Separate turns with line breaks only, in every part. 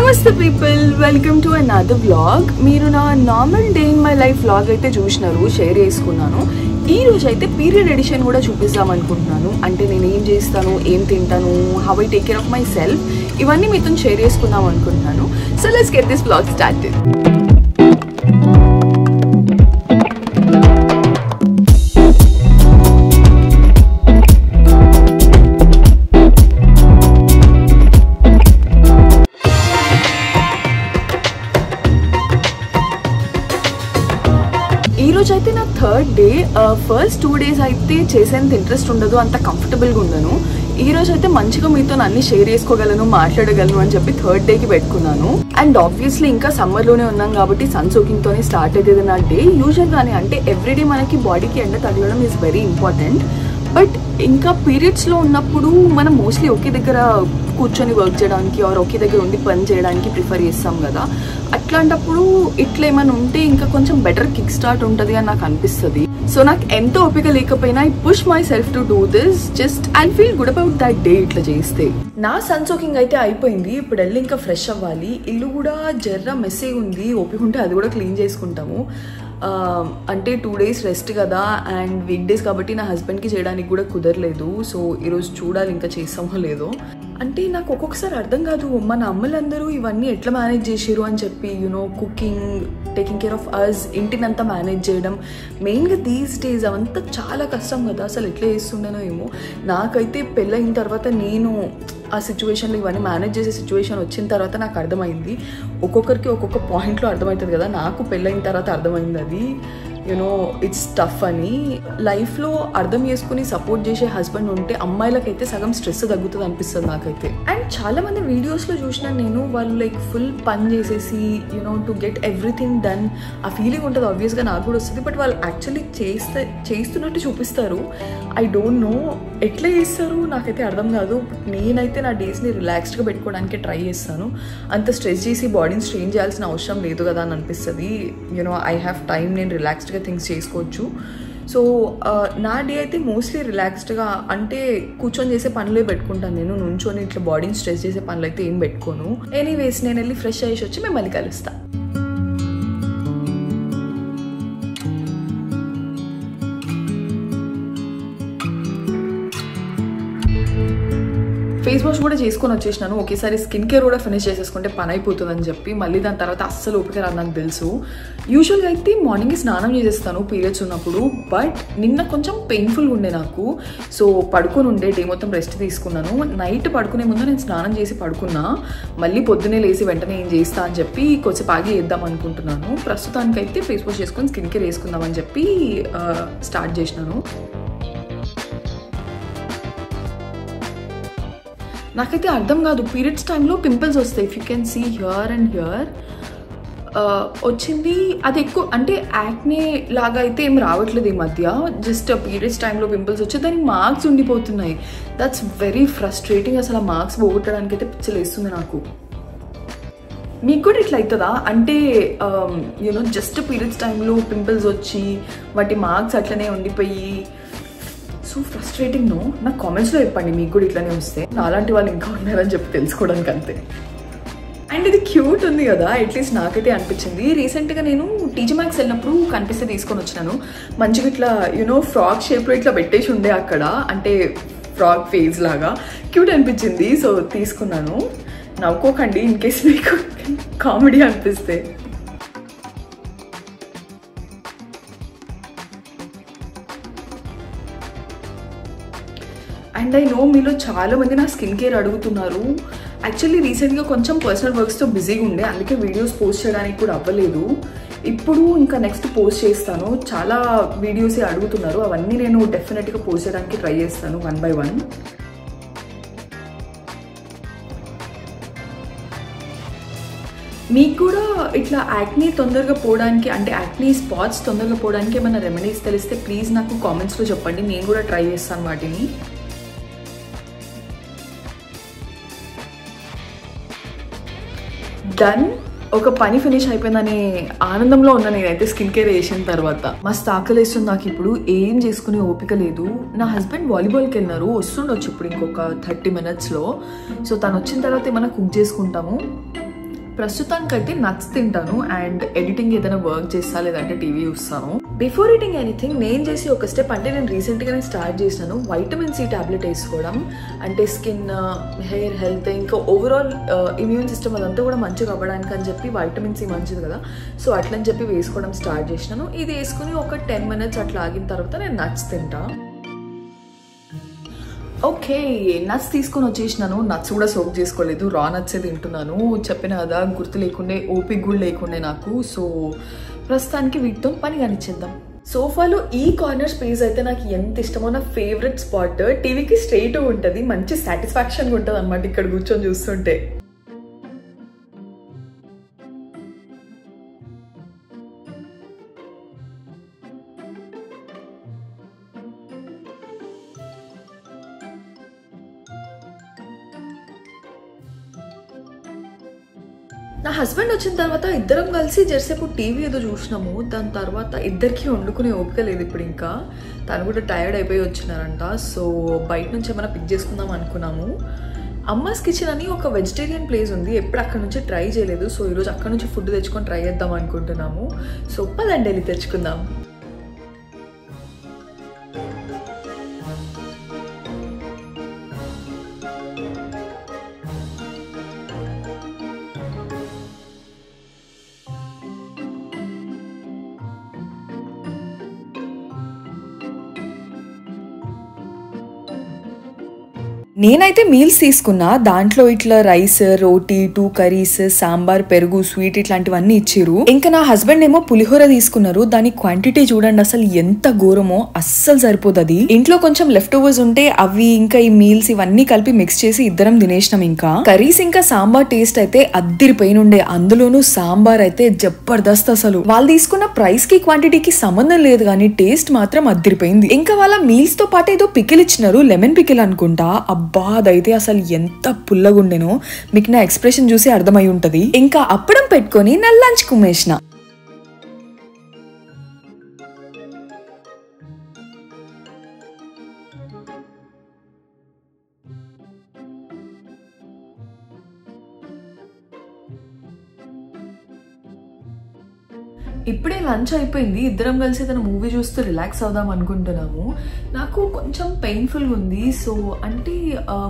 Namaste people, welcome to another vlog. మీరు నా normal day in my life vlog అయితే చూసినారు, షేర్ చేసుకున్నాను. ఈ రోజు అయితే పీరియడ్ ఎడిషన్ కూడా చూపిస్తాం అనుకుంటున్నాను. అంటే నేను ఏం చేస్తాను, ఏం తింటాను, how I take care of my self, ఇవన్నీ మీతో షేర్ చేసుకుందాం అనుకుంటున్నాను. So let's get this vlog started. ఈ రోజు అయితే నా థర్డ్ డే. ఫస్ట్ 2 days అయితే చేసేంత ఇంట్రెస్ట్ ఉండదు, అంత కంఫర్టబుల్గా ఉండను. ఈ రోజు అయితే మంచిగా మీతో అన్ని షేర్ చేసుకోగలను, మాట్లాడగలను అని చెప్పి థర్డ్ డేకి పెట్టుకున్నాను. అండ్ ఆబ్వియస్లీ ఇంకా సమ్మర్లోనే ఉన్నాం కాబట్టి సన్ సోకింగ్తోనే స్టార్ట్ అవుతుంది నా డే. యూజువల్గానే అంటే ఎవ్రీడే మనకి బాడీకి ఎండ తగలడం ఈజ్ వెరీ ఇంపార్టెంట్. బట్ ఇంకా పీరియడ్స్లో ఉన్నప్పుడు మనం మోస్ట్లీ ఒకే దగ్గర కూర్చొని వర్క్ చేయడానికి ఆర్ ఒకే దగ్గర ఉండి పని చేయడానికి ప్రిఫర్ చేస్తాం కదా. అట్లాంటప్పుడు ఇట్లా ఏమైనా ఉంటే ఇంకా కొంచెం బెటర్ కిక్ స్టార్ట్ ఉంటుంది అని నాకు అనిపిస్తుంది. సో నాకు ఎంత ఓపిక లేకపోయినా I push my self to do this. Just I feel good about that day ఇట్లా చేస్తే. నా సన్ సోకింగ్ అయితే అయిపోయింది. ఇప్పుడు వెళ్ళి ఇంకా ఫ్రెష్ అవ్వాలి. ఇల్లు కూడా జర్ర మెస్సీగా ఉంది. ఓపిక ఉంటే అది కూడా క్లీన్ చేసుకుంటాము. అంటే 2 days రెస్ట్ కదా, అండ్ వీక్ డేస్ కాబట్టి నా హస్బెండ్కి చేయడానికి కూడా కుదరలేదు. సో ఈరోజు చూడాలి ఇంకా చేస్తామో లేదో. అంటే నాకు ఒక్కొక్కసారి అర్థం కాదు, మన అమ్మలందరూ ఇవన్నీ ఎట్లా మేనేజ్ చేసారు అని చెప్పి. You know cooking, taking care of us, ఇంటినంతా మేనేజ్ చేయడం, మెయిన్గా దీస్ డేస్ అవంతా చాలా కష్టం కదా. అసలు ఎట్లా చేస్తుండేనో ఏమో. నాకైతే పెళ్ళయిన తర్వాత నేను ఆ సిచ్యువేషన్లో ఇవన్నీ మేనేజ్ చేసే సిచ్యువేషన్ వచ్చిన తర్వాత నాకు అర్థమైంది. ఒక్కొక్కరికి ఒక్కొక్క పాయింట్లో అర్థమవుతుంది కదా. నాకు పెళ్ళయిన తర్వాత అర్థమైంది అది. యూనో ఇట్స్ టఫ్ అని. లైఫ్లో అర్థం చేసుకుని సపోర్ట్ చేసే హస్బెండ్ ఉంటే అమ్మాయిలకైతే సగం స్ట్రెస్ తగ్గుతుంది అనిపిస్తుంది నాకైతే. అండ్ చాలామంది వీడియోస్లో చూసినా నేను, వాళ్ళు లైక్ ఫుల్ పని చేసేసి you know to get everything done, ఆ ఫీలింగ్ ఉంటుంది. ఆబ్వియస్గా నాకు కూడా వస్తుంది. బట్ వాళ్ళు యాక్చువల్లీ చేస్తున్నట్టు చూపిస్తారు. ఐ డోంట్ నో ఎట్లా చేస్తారు, నాకైతే అర్థం కాదు. నేనైతే నా డేస్ని రిలాక్స్డ్గా పెట్టుకోవడానికి ట్రై చేస్తాను. అంత స్ట్రెస్ చేసి బాడీని స్ట్రెయిన్ చేయాల్సిన అవసరం లేదు కదా అని అనిపిస్తుంది. యూనో ఐ హ్యావ్ టైం, నేను రిలాక్స్డ్గా థింగ్స్ చేసుకోవచ్చు. సో నా డే అయితే మోస్ట్లీ రిలాక్స్డ్గా, అంటే కూర్చొని చేసే పనులే పెట్టుకుంటాను నేను. నుంచొని ఇట్లా బాడీని స్ట్రెస్ చేసే పనులు అయితే ఏం పెట్టుకోను. ఎనీవేస్ నేను వెళ్ళి ఫ్రెష్ అయ్యేసి వచ్చి మేము మళ్ళీ కలుస్తాను. ఫేస్ వాష్ కూడా చేసుకొని వచ్చేసినాను. ఒకేసారి స్కిన్ కేర్ కూడా ఫినిష్ చేసేసుకుంటే పని అయిపోతుందని చెప్పి. మళ్ళీ దాని తర్వాత అస్సలు ఓపిక రాదు నాకు తెలుసు. యూజువల్గా అయితే మార్నింగ్ స్నానం చేసేస్తాను పీరియడ్స్ ఉన్నప్పుడు. బట్ నిన్న కొంచెం పెయిన్ఫుల్గా ఉండే నాకు. సో పడుకొని ఉండే, డే మొత్తం రెస్ట్ తీసుకున్నాను. నైట్ పడుకునే ముందు నేను స్నానం చేసి పడుకున్నా. మళ్ళీ పొద్దునే లేసి వెంటనే ఏం చేస్తా అని చెప్పి కొంచెం ఆగి వేద్దాం అనుకుంటున్నాను. ప్రస్తుతానికైతే ఫేస్ వాష్ చేసుకొని స్కిన్ కేర్ వేసుకుందామని చెప్పి స్టార్ట్ చేసినాను. నాకైతే అర్థం కాదు, పీరియడ్స్ టైంలో పింపుల్స్ వస్తాయి. If you can see here and here వచ్చింది. అది ఎక్కువ అంటే యాక్నే లాగా అయితే ఏం రావట్లేదు ఈ మధ్య. జస్ట్ పీరియడ్స్ టైంలో పింపుల్స్ వచ్చి దానికి మార్క్స్ ఉండిపోతున్నాయి. That's very frustrating. అసలు ఆ మార్క్స్ పోగొట్టడానికి అయితే పిచ్చలేస్తుంది నాకు. మీకు కూడా ఇట్లా అవుతుందా? అంటే యూనో జస్ట్ పీరియడ్స్ టైంలో పింపుల్స్ వచ్చి వాటి మార్క్స్ అట్లనే ఉండిపోయి సో ఫ్రస్ట్రేటింగ్. నో, నాకు కామెంట్స్లో చెప్పండి మీకు కూడా ఇట్లానే వస్తే. అలాంటి వాళ్ళు ఇంకా ఉన్నారని చెప్పి తెలుసుకోవడానికి అంతే. అండ్ ఇది క్యూట్ ఉంది కదా, అట్లీస్ట్ నాకైతే అనిపించింది. రీసెంట్గా నేను టీజీ మ్యాక్స్ వెళ్ళినప్పుడు కనిపిస్తే తీసుకొని వచ్చినాను. మంచిగా ఇట్లా యూనో ఫ్రాక్ షేప్లో ఇట్లా పెట్టేసి ఉండే అక్కడ, అంటే ఫ్రాక్ ఫేస్ లాగా క్యూట్ అనిపించింది. సో తీసుకున్నాను. నవ్వుకోకండి ఇన్ కేస్ మీకు కామెడీ అనిపిస్తే. అండ్ ఐ నో మీలో చాలామంది నా స్కిన్ కేర్ అడుగుతున్నారు. యాక్చువల్లీ రీసెంట్గా కొంచెం పర్సనల్ వర్క్స్తో బిజీగా ఉండే, అందుకే వీడియోస్ పోస్ట్ చేయడానికి కూడా అవ్వలేదు. ఇప్పుడు ఇంకా నెక్స్ట్ పోస్ట్ చేస్తాను. చాలా వీడియోసే అడుగుతున్నారు, అవన్నీ నేను డెఫినెట్గా పోస్ట్ చేయడానికి ట్రై చేస్తాను 1 by 1. మీకు కూడా ఇట్లా యాక్నీ తొందరగా పోవడానికి, అంటే యాక్నీ స్పాట్స్ తొందరగా పోవడానికి ఏమైనా రెమెడీస్ తెలిస్తే ప్లీజ్ నాకు కామెంట్స్లో చెప్పండి. నేను కూడా ట్రై చేస్తాను వాటిని. డన్. ఒక పని ఫినిష్ అయిపోయిందనే ఆనందంలో ఉన్నా నేనైతే స్కిన్ కేర్ చేసిన తర్వాత. మస్తు ఆకలేస్తుంది నాకు ఇప్పుడు, ఏం చేసుకునే ఓపిక లేదు. నా హస్బెండ్ వాలీబాల్కి వెళ్ళినారు, వస్తుండొచ్చు ఇప్పుడు ఇంకొక 30 minutesలో. సో తను వచ్చిన తర్వాత ఏమైనా కుక్ చేసుకుంటాము. ప్రస్తుతానికైతే నట్స్ తింటాను అండ్ ఎడిటింగ్ ఏదైనా వర్క్ చేస్తా లేదంటే టీవీ చూస్తాను. బిఫోర్ ఈటింగ్ ఎనీథింగ్ నేను చేసి ఒక స్టెప్ అంటే నేను రీసెంట్గానే స్టార్ట్ చేసినాను వైటమిన్ సి టాబ్లెట్ వేసుకోవడం. అంటే స్కిన్, హెయిర్ హెల్త్, ఇంకా ఓవరాల్ ఇమ్యూన్ సిస్టమ్ అదంతా కూడా మంచిగా అవ్వడానికి అని చెప్పి వైటమిన్ సి మంచిది కదా, సో అట్లని చెప్పి వేసుకోవడం స్టార్ట్ చేసినాను. ఇది వేసుకుని ఒక 10 minutes అట్లా ఆగిన తర్వాత నేను నట్స్ తింటా. ఓకే, నట్స్ తీసుకొని వచ్చేసినాను. నట్స్ కూడా సోక్ చేసుకోలేదు, రా నట్సే తింటున్నాను. చెప్పిన కదా గుర్తు లేకుండే, ఓపిక కూడా లేకుండే నాకు. సో ప్రస్తుతానికి వీటితో పని కానిచ్చేద్దాం. సోఫాలో ఈ కార్నర్ స్పేస్ అయితే నాకు ఎంత ఇష్టమో, నా ఫేవరెట్ స్పాట్. టీవీకి స్ట్రైట్ ఉంటుంది, మంచి సాటిస్ఫాక్షన్గా ఉంటుంది అనమాట ఇక్కడ కూర్చొని చూస్తుంటే. నా హస్బెండ్ వచ్చిన తర్వాత ఇద్దరం కలిసి జరసేపు టీవీ ఏదో చూసినాము. దాని తర్వాత ఇద్దరికి వండుకునే ఓపిక లేదు ఇప్పుడు. ఇంకా తను కూడా టైర్డ్ అయిపోయి వచ్చినారంట. సో బయట నుంచి ఏమైనా పిక్ చేసుకుందాం అనుకున్నాము. అమ్మాస్ కిచెన్ అని ఒక వెజిటేరియన్ ప్లేస్ ఉంది, ఎప్పుడు అక్కడ నుంచి ట్రై చేయలేదు. సో ఈరోజు అక్కడ నుంచి ఫుడ్ తెచ్చుకొని ట్రై చేద్దాం అనుకుంటున్నాము. సో పదండి వెళ్ళి తెచ్చుకుందాం. నేనైతే మీల్స్ తీసుకున్నా. దాంట్లో ఇట్లా రైస్, రోటీ, 2 కర్రీస్, సాంబార్, పెరుగు, స్వీట్ ఇట్లాంటివన్నీ ఇచ్చిర్రు. ఇంకా నా హస్బెండ్ ఏమో పులిహోర తీసుకున్నారు. దాని క్వాంటిటీ చూడండి అసలు ఎంత ఘోరమో, అస్సలు సరిపోతుంది. ఇంట్లో కొంచెం లెఫ్ట్ ఓవర్స్ ఉంటే అవి ఇంకా ఈ మీల్స్ ఇవన్నీ కలిపి మిక్స్ చేసి ఇద్దరం తినేసినాం. ఇంకా కర్రీస్ ఇంకా సాంబార్ టేస్ట్ అయితే అద్దిరిపోయినుండే. అందులోనూ సాంబార్ అయితే జబర్దస్త్. అసలు వాళ్ళు తీసుకున్న ప్రైస్ కి క్వాంటిటీకి సంబంధం లేదు కానీ టేస్ట్ మాత్రం అద్దిరిపోయింది. ఇంకా వాళ్ళ మీల్స్ తో పాటు ఏదో పికిల్ ఇచ్చినారు, లెమన్ పికిల్ అనుకుంటా. అదైతే అసలు ఎంత పుల్లగుండెనో మీకు నా ఎక్స్ప్రెషన్ చూసి అర్థమై ఉంటది. ఇంకా అప్పడం పెట్టుకొని నా లంచ్ కుమ్మేసిన. ఇప్పుడే లంచ్ అయిపోయింది. ఇద్దరం కలిసి ఏదైనా మూవీ చూస్తూ రిలాక్స్ అవుదాం అనుకుంటున్నాము. నాకు కొంచెం పెయిన్ఫుల్గా ఉంది. సో అంటే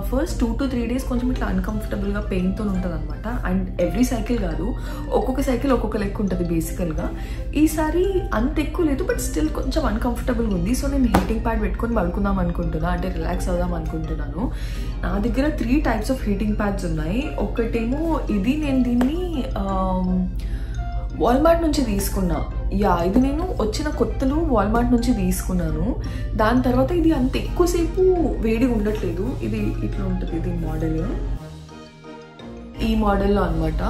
ఫస్ట్ 2 to 3 days కొంచెం ఇట్లా అన్కంఫర్టబుల్గా పెయిన్తో ఉంటుంది అనమాట. అండ్ ఎవ్రీ సైకిల్ కాదు, ఒక్కొక్క సైకిల్ ఒక్కొక్క లెక్క ఉంటుంది బేసికల్గా. ఈసారి అంత ఎక్కువ లేదు, బట్ స్టిల్ కొంచెం అన్కంఫర్టబుల్గా ఉంది. సో నేను హీటింగ్ ప్యాడ్ పెట్టుకొని పడుకుందాం అనుకుంటున్నా, అంటే రిలాక్స్ అవుదాం అనుకుంటున్నాను. నా దగ్గర 3 types ఆఫ్ హీటింగ్ ప్యాడ్స్ ఉన్నాయి. ఒకటేమో ఇది, నేను దీన్ని వాల్మార్ట్ నుంచి తీసుకున్నా. ఇది నేను వచ్చిన కొత్తలో వాల్మార్ట్ నుంచి తీసుకున్నాను. దాని తర్వాత ఇది అంత ఎక్కువసేపు వేడిగా ఉండట్లేదు. ఇది ఇట్లా ఉంటుంది, ఇది మోడల్, ఈ మోడల్లో అనమాట.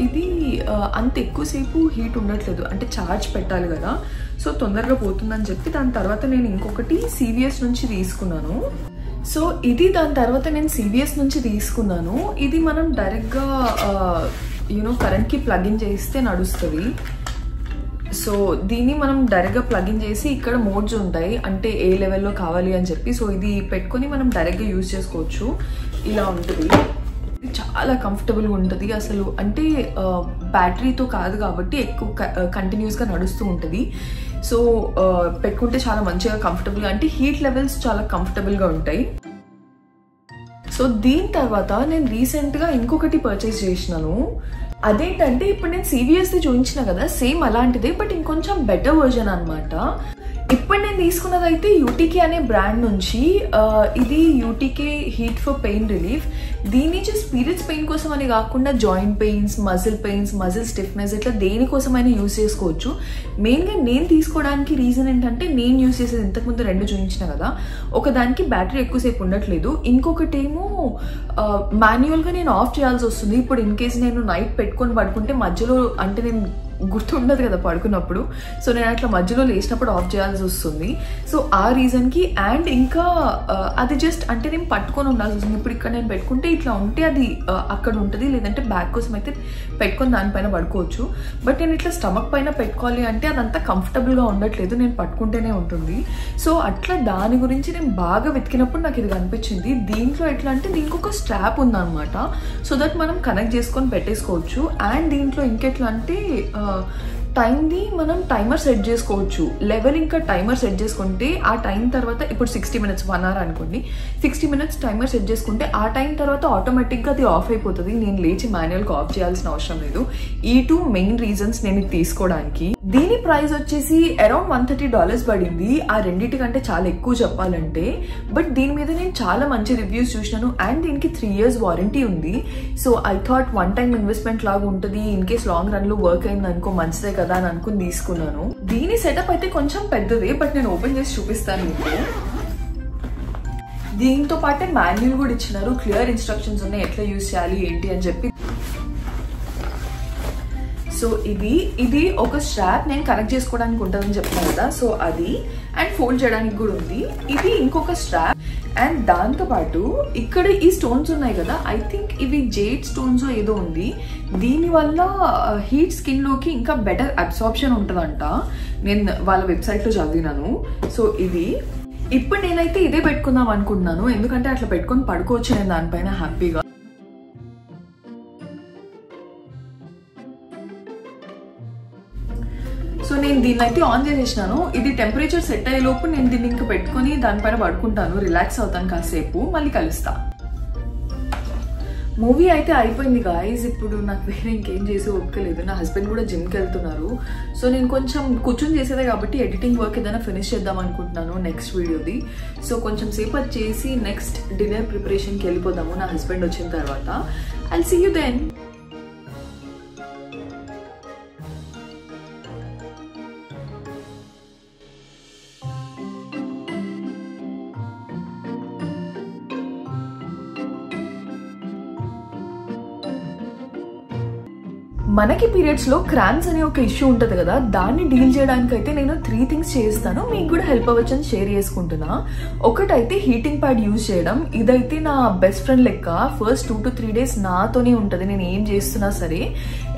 ఇది అంత ఎక్కువసేపు హీట్ ఉండట్లేదు, అంటే ఛార్జ్ పెట్టాలి కదా, సో తొందరగా పోతుందని చెప్పి దాని తర్వాత నేను ఇంకొకటి సివిఎస్ నుంచి తీసుకున్నాను. సో ఇది దాని తర్వాత నేను సివిఎస్ నుంచి తీసుకున్నాను. ఇది మనం డైరెక్ట్గా కరెంట్కి ప్లగిన్ చేస్తే నడుస్తుంది. సో దీన్ని మనం డైరెక్ట్గా ప్లగిన్ చేసి ఇక్కడ మోడ్స్ ఉంటాయి, అంటే ఏ లెవెల్లో కావాలి అని చెప్పి. సో ఇది పెట్టుకొని మనం డైరెక్ట్గా యూజ్ చేసుకోవచ్చు. ఇలా ఉంటుంది, చాలా కంఫర్టబుల్గా ఉంటుంది అసలు. అంటే బ్యాటరీతో కాదు కాబట్టి ఎక్కువ కంటిన్యూస్గా నడుస్తూ ఉంటుంది. సో పెట్టుకుంటే చాలా మంచిగా కంఫర్టబుల్గా, అంటే హీట్ లెవెల్స్ చాలా కంఫర్టబుల్గా ఉంటాయి. సో దీని తర్వాత నేను రీసెంట్గా ఇంకొకటి పర్చేస్ చేసినాను. అదేంటంటే ఇప్పుడు నేను సివిఎస్ది చూపించిన కదా, సేమ్ అలాంటిదే, బట్ ఇంకొంచెం బెటర్ వర్జన్ అనమాట. ఇప్పుడు నేను తీసుకున్నది అయితే యూటీకే అనే బ్రాండ్ నుంచి. ఇది యూటీకే హీట్ ఫర్ పెయిన్ రిలీఫ్. దీని నుంచి స్పిరిట్స్ పెయిన్ కోసం అని కాకుండా joint pains, muscle pains, muscle stiffness ఇట్లా దేనికోసమైనా యూజ్ చేసుకోవచ్చు. మెయిన్గా నేను తీసుకోవడానికి రీజన్ ఏంటంటే, నేను యూజ్ చేసేది ఇంతకుముందు 2 చూపించిన కదా, ఒకదానికి బ్యాటరీ ఎక్కువసేపు ఉండట్లేదు, ఇంకొకటేమో మాన్యువల్గా నేను ఆఫ్ చేయాల్సి వస్తుంది. ఇప్పుడు ఇన్ కేస్ నేను నైట్ పెట్టుకొని పడుకుంటే మధ్యలో, అంటే నేను గుర్తుండదు కదా పడుకున్నప్పుడు. సో నేను అట్లా మధ్యలో లేచినప్పుడు ఆఫ్ చేయాల్సి వస్తుంది. సో ఆ రీజన్కి. అండ్ ఇంకా అది జస్ట్ అంటే నేను పట్టుకొని ఉండాల్సి వస్తుంది. ఇప్పుడు ఇక్కడ నేను పెట్టుకుంటే ఇట్లా ఉంటే అది అక్కడ ఉంటుంది, లేదంటే బ్యాక్ కోసం అయితే పెట్టుకొని దానిపైన పడుకోవచ్చు. బట్ నేను ఇట్లా స్టమక్ పైన పెట్టుకోవాలి అంటే అదంతా కంఫర్టబుల్గా ఉండట్లేదు, నేను పట్టుకుంటేనే ఉంటుంది. సో అట్లా దాని గురించి నేను బాగా వెతికినప్పుడు నాకు ఇది కనిపించింది. దీంట్లో ఎట్లా అంటే దీనికి ఒక స్ట్రాప్ ఉందన్నమాట, సో దట్ మనం కనెక్ట్ చేసుకొని పెట్టేసుకోవచ్చు. అండ్ దీంట్లో ఇంకెట్లా అంటే టైంది మనం టైమర్ సెట్ చేసుకోవచ్చు. లెవెల్ ఇంకా టైమర్ సెట్ చేసుకుంటే ఆ టైం తర్వాత ఇప్పుడు 60 minutes 1 hour అనుకోండి, 60 minutes టైమర్ సెట్ చేసుకుంటే ఆ టైం తర్వాత ఆటోమేటిక్గా అది ఆఫ్ అయిపోతుంది. నేను లేచి మాన్యువల్గా ఆఫ్ చేయాల్సిన అవసరం లేదు. ఈ 2 మెయిన్ రీజన్స్ నేను ఇది తీసుకోవడానికి. దీని ప్రైస్ వచ్చేసి అరౌండ్ $130 పడింది. ఆ రెండింటికంటే చాలా ఎక్కువ చెప్పాలంటే. బట్ దీని మీద నేను చాలా మంచి రివ్యూస్ చూసినాను. అండ్ దీనికి 3 years వారంటీ ఉంది. So I thought one time investment లాగా ఉంటుంది, ఇన్ కేస్ లాంగ్ రన్ లో వర్క్ అయింది అనుకో మంచిదే కదా అని అనుకుని తీసుకున్నాను. దీని సెటప్ అయితే కొంచెం పెద్దదే, బట్ నేను ఓపెన్ చేసి చూపిస్తాను మీకు. దీంతో పాటే మాన్యువల్ కూడా ఇచ్చినారు, క్లియర్ ఇన్స్ట్రక్షన్స్ ఉన్నాయి ఎట్లా యూజ్ చేయాలి ఏంటి అని చెప్పి. సో ఇది ఒక స్ట్రాప్ నేను కనెక్ట్ చేసుకోవడానికి ఉంటుందని చెప్పాను కదా, సో అది. అండ్ ఫోల్డ్ చేయడానికి కూడా ఉంది. ఇది ఇంకొక స్ట్రాప్. అండ్ దాంతోపాటు ఇక్కడ ఈ స్టోన్స్ ఉన్నాయి కదా, ఐ థింక్ ఇవి జేడ్ స్టోన్స్ ఏదో ఉంది. దీనివల్ల హీట్ స్కిన్లోకి ఇంకా బెటర్ అబ్సార్ప్షన్ ఉంటుందంట, నేను వాళ్ళ వెబ్సైట్లో చదివినాను. సో ఇప్పుడు నేనైతే ఇదే పెట్టుకుందాం అనుకుంటున్నాను, ఎందుకంటే అట్లా పెట్టుకొని పడుకోవచ్చు నేను దానిపైన హ్యాపీగా. సో నేను దీన్ని అయితే ఆన్ చేసేసినాను. ఇది టెంపరేచర్ సెట్ అయ్యే లోపు నేను దీన్ని ఇంకా పెట్టుకొని దానిపైన పడుకుంటాను, రిలాక్స్ అవుతాను కాసేపు, మళ్ళీ కలుస్తా. మూవీ అయితే అయిపోయింది గాయస్. ఇప్పుడు నాకు వేరే ఇంకేం చేసి ఒప్పుకోలేదు. నా హస్బెండ్ కూడా జిమ్కి వెళ్తున్నారు. సో నేను కొంచెం కూర్చొని చేసేదే కాబట్టి ఎడిటింగ్ వర్క్ ఏదైనా ఫినిష్ చేద్దాం అనుకుంటున్నాను నెక్స్ట్ వీడియోది. సో కొంచెం సేపు అది చేసి నెక్స్ట్ డిన్నర్ ప్రిపరేషన్కి వెళ్ళిపోదాము నా హస్బెండ్ వచ్చిన తర్వాత. I'll see you then. మనకి పీరియడ్స్ లో క్రాంప్స్ అనే ఒక ఇష్యూ ఉంటుంది కదా, దాన్ని డీల్ చేయడానికి అయితే నేను 3 things చేస్తాను, మీకు కూడా హెల్ప్ అవ్వచ్చు అని షేర్ చేసుకుంటున్నా. ఒకటైతే హీటింగ్ ప్యాడ్ యూజ్ చేయడం. ఇదైతే నా బెస్ట్ ఫ్రెండ్ లెక్క. ఫస్ట్ 2 to 3 days నాతోనే ఉంటుంది, నేను ఏం చేస్తున్నా సరే.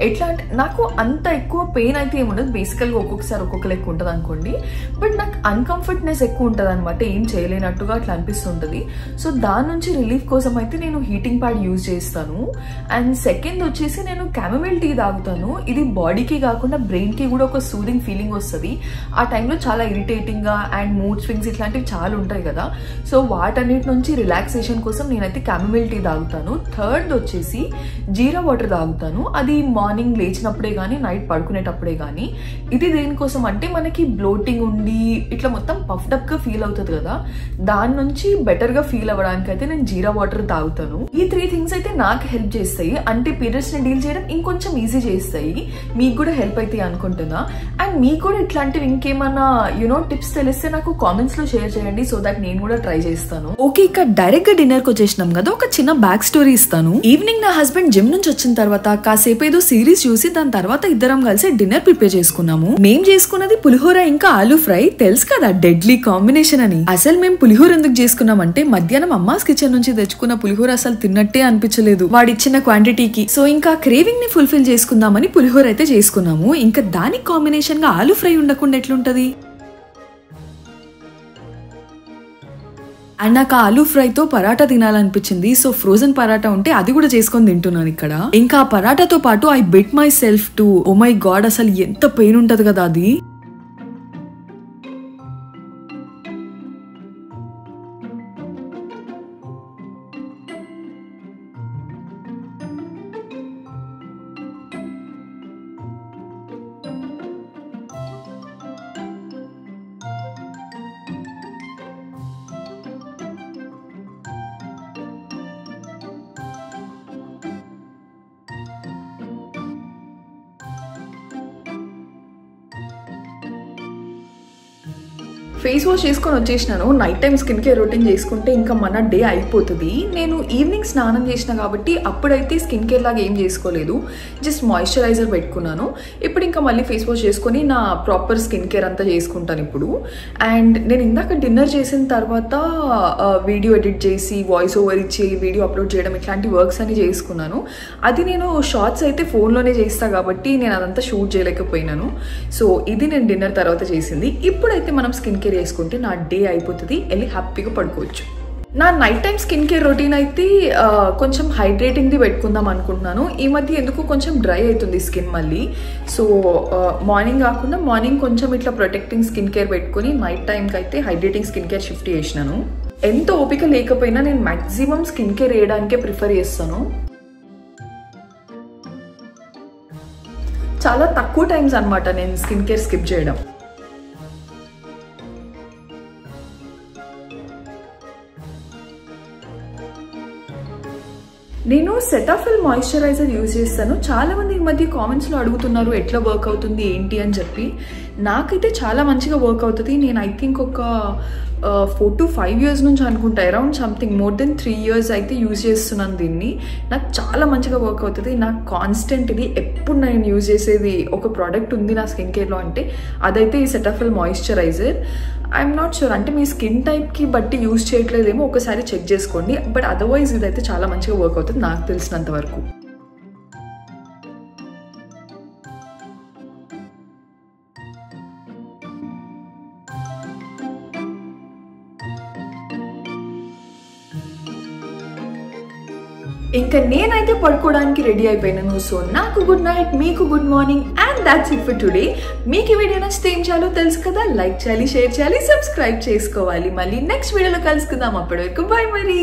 ఎట్లా అంటే నాకు అంత ఎక్కువ పెయిన్ అయితే ఏముండదు, బేసికల్గా ఒక్కొక్కసారి ఒక్కొక్క లెక్క ఉంటుంది అనుకోండి. బట్ నాకు అన్కంఫర్ట్నెస్ ఎక్కువ ఉంటుంది అనమాట, ఏం చేయలేనట్టుగా అట్లా అనిపిస్తుంటుంది. సో దాని నుంచి రిలీఫ్ కోసం అయితే నేను హీటింగ్ ప్యాడ్ యూజ్ చేస్తాను. అండ్ సెకండ్ వచ్చేసి నేను క్యామమిల్ టీ తాగుతాను. ఇది బాడీకి కాకుండా బ్రెయిన్ కి కూడా ఒక సూదింగ్ ఫీలింగ్ వస్తుంది. ఆ టైంలో చాలా ఇరిటేటింగ్ గా అండ్ మూడ్ స్వింగ్స్ ఇట్లాంటివి చాలా ఉంటాయి కదా, సో వాటన్నిటి నుంచి రిలాక్సేషన్ కోసం నేనైతే క్యామమిల్ టీ తాగుతాను. థర్డ్ వచ్చేసి జీరా వాటర్ తాగుతాను. అది మార్నింగ్ లేచినప్పుడే కానీ నైట్ పడుకునేటప్పుడే కానీ. ఇది దేనికోసం అంటే మనకి బ్లోటింగ్ ఉండి ఇట్లా మొత్తం పఫ్డ్ అప్ గా ఫీల్ అవుతుంది కదా, దాని నుంచి బెటర్ గా ఫీల్ అవ్వడానికి అయితే నేను జీరా వాటర్ తాగుతాను. ఈ 3 things అయితే నాకు హెల్ప్ చేస్తాయి, అంటే పీరియడ్స్ ని డీల్ చేయడం ఇంకొంచెం ఈజీ చేస్తాయి. మీకు కూడా హెల్ప్ అవుతాయి అనుకుంటున్నా. అండ్ మీకు కూడా ఇట్లాంటివి ఇంకేమన్నా టిప్స్ తెలిస్తే నాకు కామెంట్స్ లో షేర్ చేయండి, సో దట్ నేను కూడా ట్రై చేస్తాను. ఓకే, ఇక డైరెక్ట్ గా డిన్నర్ కి వచ్చేసినాం కదా, ఒక చిన్న బ్యాక్ స్టోరీ ఇస్తాను. ఈవినింగ్ నా హస్బెండ్ జిమ్ నుంచి వచ్చిన తర్వాత కాసేపు ఏదో సిరీస్ చూసి దాని తర్వాత ఇద్దరం కలిసి డిన్నర్ ప్రిపేర్ చేసుకున్నాము. మేం చేసుకున్నది పులిహోర ఇంకా ఆలూ ఫ్రై. తెలుసు కదా డెడ్లీ కాంబినేషన్ అని. అసలు మేము పులిహోర ఎందుకు చేసుకున్నామంటే మధ్యాహ్నం అమ్మాస్ కిచెన్ నుంచి తెచ్చుకున్న పులిహోర అసలు తిన్నట్టే అనిపించలేదు వాడిచ్చిన క్వాంటిటీకి. సో ఇంకా క్రేవింగ్ ని ఫుల్ఫిల్ చేసుకుందామని పులిహోర అయితే చేసుకున్నాము. ఇంకా దానికి కాంబినేషన్ గా ఆలూ ఫ్రై ఉండకుండా ఎట్లుంటది. అండ్ నాకు ఆలూ ఫ్రైతో పరాటా తినాలనిపించింది. సో ఫ్రోజన్ పరాటా ఉంటే అది కూడా చేసుకొని తింటున్నాను ఇక్కడ. ఇంకా ఆ పరాటాతో పాటు I bit myself too. Oh my God, అసలు ఎంత పెయిన్ ఉంటది కదా అది. ఫేస్ వాష్ చేసుకొని వచ్చేసినాను. Night time skin care routine చేసుకుంటే ఇంకా మన డే అయిపోతుంది. నేను ఈవినింగ్ స్నానం చేసిన కాబట్టి అప్పుడైతే స్కిన్ కేర్ లాగా ఏం చేసుకోలేదు, జస్ట్ మాయిశ్చరైజర్ పెట్టుకున్నాను. ఇప్పుడు ఇంకా మళ్ళీ ఫేస్ వాష్ చేసుకొని నా ప్రాపర్ స్కిన్ కేర్ అంతా చేసుకుంటాను ఇప్పుడు. అండ్ నేను ఇందాక డిన్నర్ చేసిన తర్వాత వీడియో ఎడిట్ చేసి వాయిస్ ఓవర్ ఇచ్చి వీడియో అప్లోడ్ చేయడం ఇట్లాంటి వర్క్స్ అన్ని చేసుకున్నాను. అది నేను షార్ట్స్ అయితే ఫోన్లోనే చేస్తాను కాబట్టి నేను అదంతా షూట్ చేయలేకపోయినాను. సో ఇది నేను డిన్నర్ తర్వాత చేసింది. ఇప్పుడైతే మనం స్కిన్ కేర్ చేసుకుంటే నా డే అయిపోతుంది, వెళ్ళి హ్యాపీగా పడుకోవచ్చు. నా night time skin care routine అయితే కొంచెం హైడ్రేటింగ్ది పెట్టుకుందాం అనుకుంటున్నాను. ఈ మధ్య ఎందుకు కొంచెం డ్రై అవుతుంది స్కిన్ మళ్ళీ. సో మార్నింగ్ కాకుండా మార్నింగ్ కొంచెం ఇట్లా ప్రొటెక్టింగ్ స్కిన్ కేర్ పెట్టుకుని నైట్ టైంకి అయితే హైడ్రేటింగ్ స్కిన్ కేర్ షిఫ్ట్ చేసినాను. ఎంత ఓపిక లేకపోయినా నేను మ్యాక్సిమం స్కిన్ కేర్ వేయడానికే ప్రిఫర్ చేస్తాను. చాలా తక్కువ టైమ్స్ అనమాట నేను స్కిన్ కేర్ స్కిప్ చేయడం. నేను సెటాఫిల్ మాయిశ్చరైజర్ యూజ్ చేస్తాను. చాలామంది ఈ మధ్య కామెంట్స్లో అడుగుతున్నారు ఎట్లా వర్క్ అవుతుంది ఏంటి అని చెప్పి. నాకైతే చాలా మంచిగా వర్క్ అవుతుంది. నేను ఐ థింక్ ఒక 4 to 5 years నుంచి అనుకుంటా, around something more than 3 years అయితే యూజ్ చేస్తున్నాను దీన్ని. నాకు చాలా మంచిగా వర్క్ అవుతుంది. నాకు కాన్స్టెంట్ ఇది ఎప్పుడు నేను యూజ్ చేసేది ఒక ప్రోడక్ట్ ఉంది నా స్కిన్ కేర్లో అంటే అదైతే ఈ Cetaphil moisturiser. I'm not sure, అంటే మీ స్కిన్ టైప్కి బట్టి యూజ్ చేయట్లేదేమో, ఒకసారి చెక్ చేసుకోండి. బట్ అదర్వైజ్ ఇదైతే చాలా మంచిగా వర్క్ అవుతుంది నాకు తెలిసినంత వరకు. ఇంకా నేనైతే పడుకోవడానికి రెడీ అయిపోయినాను. సో నాకు గుడ్ నైట్, మీకు good morning, and that's it for today. మీకు ఈ వీడియో నచ్చితే ఏం చేయాలో తెలుసు కదా, లైక్ చేయాలి, షేర్ చేయాలి, సబ్స్క్రైబ్ చేసుకోవాలి. మళ్ళీ నెక్స్ట్ వీడియోలో కలుసుకుందాం. అప్పటి వరకు బాయ్ మరి.